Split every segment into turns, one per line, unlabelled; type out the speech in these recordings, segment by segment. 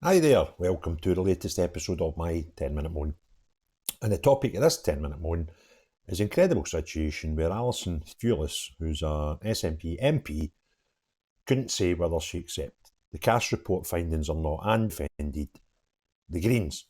Hi there, welcome to the latest episode of my 10-minute moan. And the topic of this 10-minute moan is an incredible situation where Alison Thewliss, who's a SNP MP, couldn't say whether she accepted the CAS report findings or not and defended the Greens.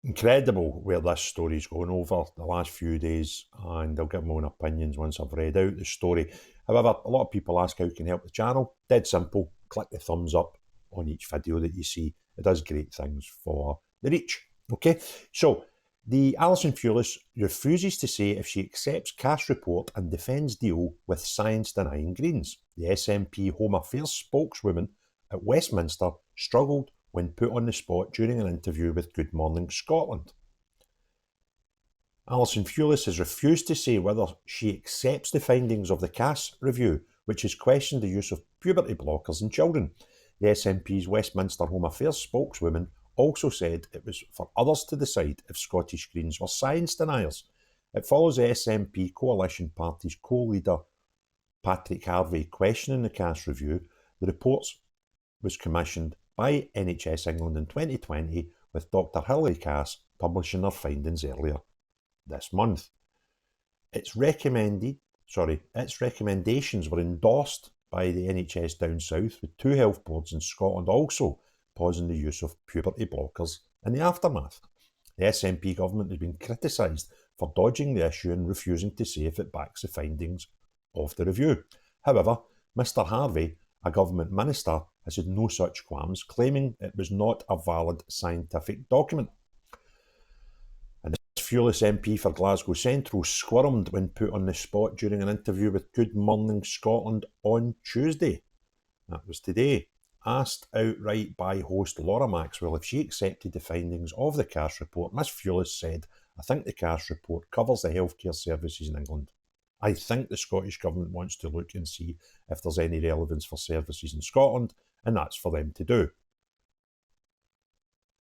Incredible where this story's going over the last few days, and I'll give my own opinions once I've read out the story. However, a lot of people ask how you can help the channel. Dead simple, click the thumbs up on each video that you see. It does great things for the reach. Okay, so the Alison Thewliss refuses to say if she accepts CAS report and defends deal with science-denying Greens. The SNP Home Affairs spokeswoman at Westminster struggled when put on the spot during an interview with Good Morning Scotland. Alison Thewliss has refused to say whether she accepts the findings of the CAS review, which has questioned the use of puberty blockers in children. The SNP's Westminster Home Affairs spokeswoman also said it was for others to decide if Scottish Greens were science deniers. It follows the SNP coalition party's co-leader Patrick Harvey questioning the CAS review. The report was commissioned by NHS England in 2020, with Dr Hilary Cass publishing her findings earlier this month. Its recommendations were endorsed by the NHS down south, with 2 health boards in Scotland also pausing the use of puberty blockers in the aftermath. The SNP government has been criticised for dodging the issue and refusing to say if it backs the findings of the review. However, Mr Harvey, a government minister, has had no such qualms, claiming it was not a valid scientific document. And this Thewliss MP for Glasgow Central squirmed when put on the spot during an interview with Good Morning Scotland on Tuesday. That was today. Asked outright by host Laura Maxwell if she accepted the findings of the CAS report, Ms Thewliss said, "I think the CAS report covers the healthcare services in England. I think the Scottish Government wants to look and see if there's any relevance for services in Scotland, and that's for them to do."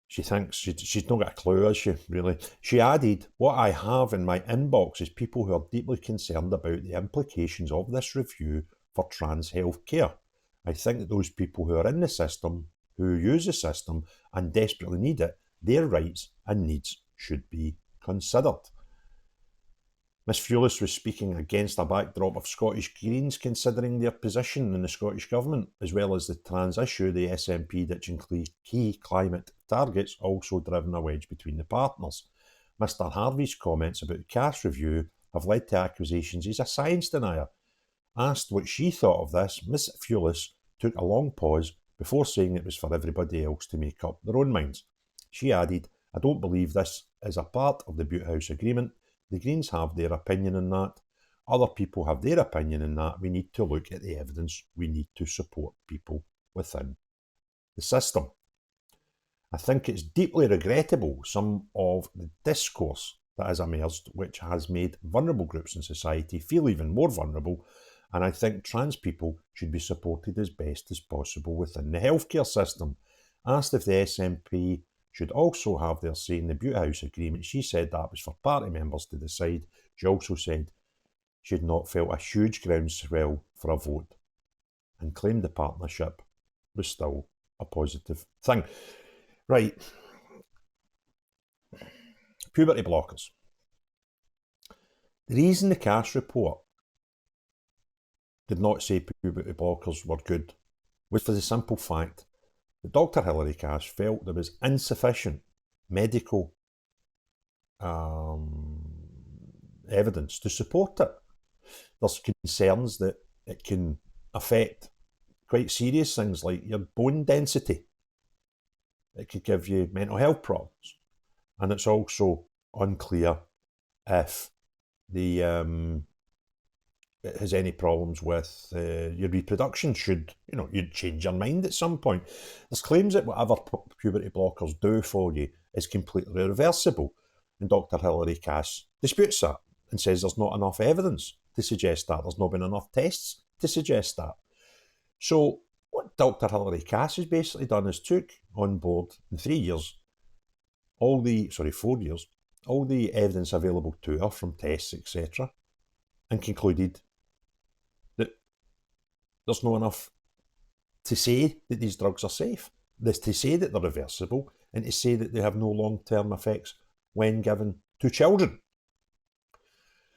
She thinks she's not got a clue, has she, really? She added, "What I have in my inbox is people who are deeply concerned about the implications of this review for trans health care. I think that those people who are in the system, who use the system and desperately need it, their rights and needs should be considered." Ms Thewliss was speaking against a backdrop of Scottish Greens considering their position in the Scottish Government, as well as the trans issue, the SNP ditching key climate targets, also driven a wedge between the partners. Mr Harvey's comments about the CAS review have led to accusations he's a science denier. Asked what she thought of this, Ms Thewliss took a long pause before saying it was for everybody else to make up their own minds. She added, "I don't believe this is a part of the Butte House Agreement. The Greens have their opinion on that. Other people have their opinion on that. We need to look at the evidence. We need to support people within the system." I think it's deeply regrettable, some of the discourse that has emerged, which has made vulnerable groups in society feel even more vulnerable, and I think trans people should be supported as best as possible within the healthcare system. Asked if the SNP should also have their say in the Butte House Agreement, she said that was for party members to decide. She also said she had not felt a huge groundswell for a vote and claimed the partnership was still a positive thing. Right. Puberty blockers. The reason the CAS report did not say puberty blockers were good was for the simple fact that Dr Hilary Cass felt there was insufficient medical evidence to support it. There's concerns that it can affect quite serious things like your bone density. It could give you mental health problems. And it's also unclear if it has any problems with your reproduction. You'd change your mind at some point. There's claims that whatever puberty blockers do for you is completely reversible. And Dr Hilary Cass disputes that and says there's not enough evidence to suggest that. There's not been enough tests to suggest that. So what Dr Hilary Cass has basically done is took on board in 4 years, all the evidence available to her from tests, etc., and concluded that there's not enough to say that these drugs are safe. to say that they're reversible and to say that they have no long-term effects when given to children.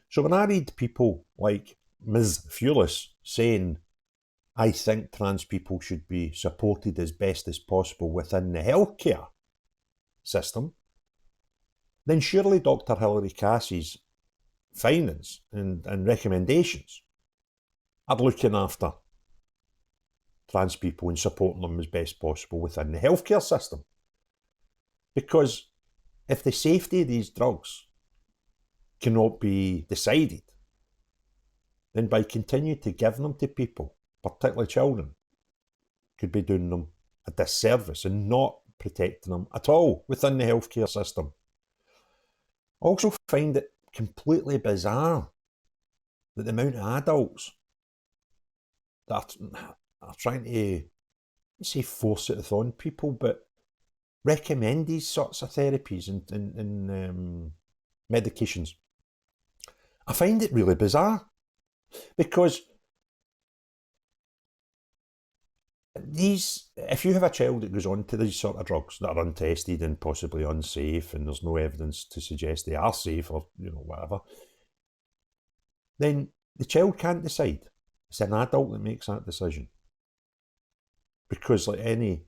So when I read people like Ms. Thewliss saying, I think trans people should be supported as best as possible within the healthcare system, then surely Dr. Hilary Cassie's findings and recommendations are looking after trans people and supporting them as best possible within the healthcare system. Because if the safety of these drugs cannot be decided, then by continuing to give them to people, particularly children, could be doing them a disservice and not protecting them at all within the healthcare system. I also find it completely bizarre that the amount of adults that are trying to, let's say, force it on people, but recommend these sorts of therapies and medications. I find it really bizarre because if you have a child that goes on to these sort of drugs that are untested and possibly unsafe, and there's no evidence to suggest they are safe or whatever, then the child can't decide. It's an adult that makes that decision. Because like any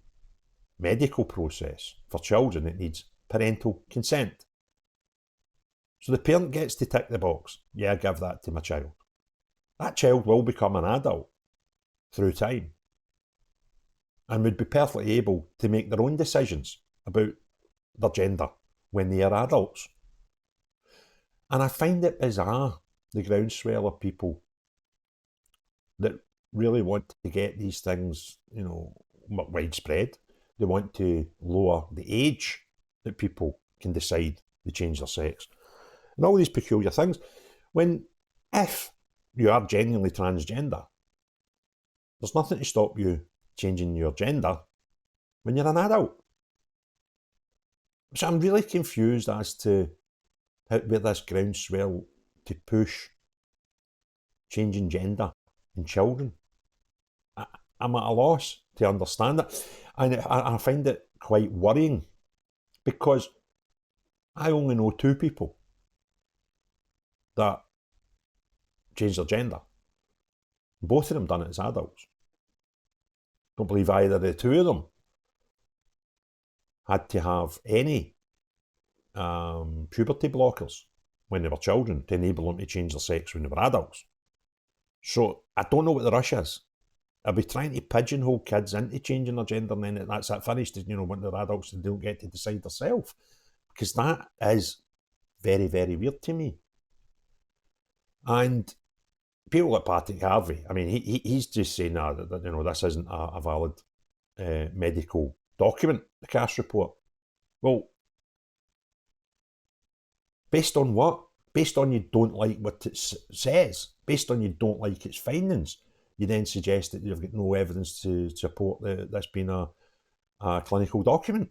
medical process for children, it needs parental consent. So the parent gets to tick the box, yeah, give that to my child. That child will become an adult through time and would be perfectly able to make their own decisions about their gender when they are adults. And I find it bizarre, the groundswell of people that really want to get these things, widespread. They want to lower the age that people can decide to change their sex. And all these peculiar things. When, if you are genuinely transgender, there's nothing to stop you changing your gender when you're an adult. So I'm really confused as to where this groundswell to push changing gender in children. I'm at a loss to understand it. And I find it quite worrying because I only know two people that changed their gender. Both of them done it as adults. Don't believe either of the two of them had to have any puberty blockers when they were children to enable them to change their sex when they were adults. So I don't know what the rush is. Are we trying to pigeonhole kids into changing their gender and then that's it finished? When they're adults, they don't get to decide themselves. Because that is very, very weird to me. And people like Patrick Harvey, I mean, he's just saying that this isn't a valid medical document, the Cass report. Well, based on what? Based on you don't like what it says, based on you don't like its findings, you then suggest that you've got no evidence to support this being a clinical document.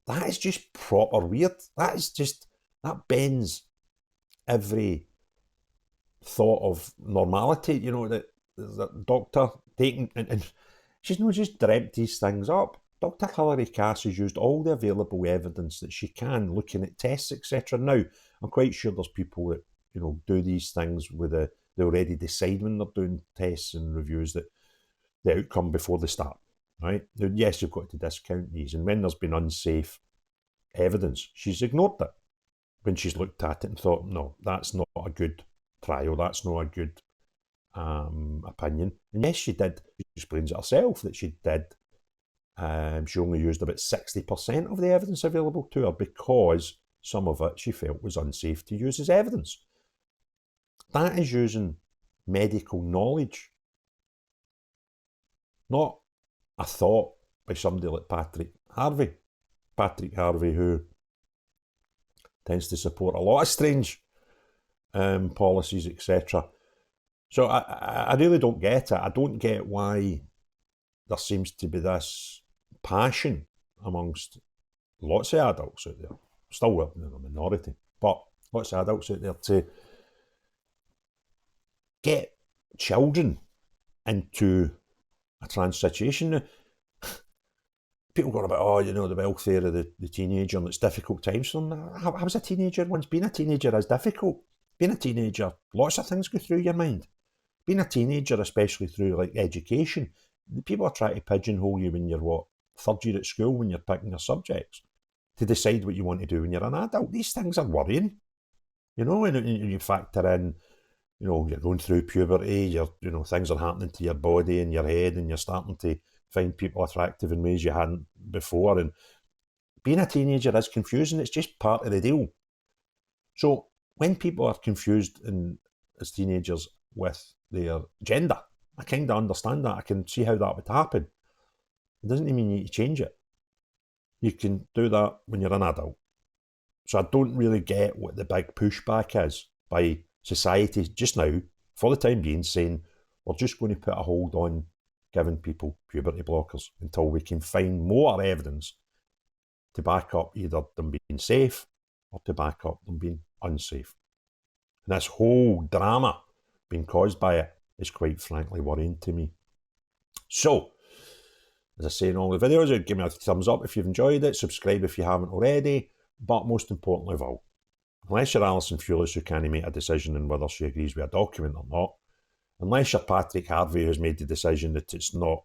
That is just proper weird. That bends every thought of normality, that doctor taking, and she's not just dreamt these things up. Dr. Hilary Cass has used all the available evidence that she can, looking at tests, etc. Now, I'm quite sure there's people that, do these things with they already decide when they're doing tests and reviews that the outcome before they start, right? Now, yes, you've got to discount these. And when there's been unsafe evidence, she's ignored it when she's looked at it and thought, no, that's not a good trial, that's not a good opinion. And yes, she did. She explains it herself that she did. She only used about 60% of the evidence available to her because some of it she felt was unsafe to use as evidence. That is using medical knowledge, not a thought by somebody like Patrick Harvey. Patrick Harvey, who tends to support a lot of strange policies, etc. So I really don't get it. I don't get why there seems to be this passion amongst lots of adults out there, still in a minority, but lots of adults out there to get children into a trans situation. people going about, oh, you know, the welfare of the teenager and it's difficult times for them. How was a teenager once? Being a teenager is difficult. Being a teenager, lots of things go through your mind. Being a teenager, especially through like education, the people are trying to pigeonhole you when you're what, third year at school, when you're picking your subjects, to decide what you want to do when you're an adult. These things are worrying, you know, and you factor in, you know, you're going through puberty, you know, things are happening to your body and your head, and you're starting to find people attractive in ways you hadn't before. And being a teenager is confusing. It's just part of the deal. So when people are confused as teenagers with their gender, I kind of understand that. I can see how that would happen. It doesn't mean you need to change it. You can do that when you're an adult. So I don't really get what the big pushback is by society just now, for the time being, saying we're just going to put a hold on giving people puberty blockers until we can find more evidence to back up either them being safe or to back up them being unsafe. And this whole drama being caused by it is quite frankly worrying to me. So, as I say in all the videos, give me a thumbs up if you've enjoyed it, subscribe if you haven't already, but most importantly of all, unless you're Alison Thewliss who can't make a decision on whether she agrees with a document or not, unless you're Patrick Harvey who's made the decision that it's not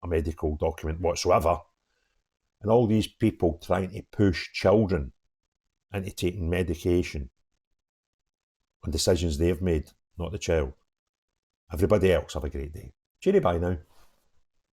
a medical document whatsoever, and all these people trying to push children into taking medication on decisions they've made, not the child. Everybody else have a great day. Cheery bye now.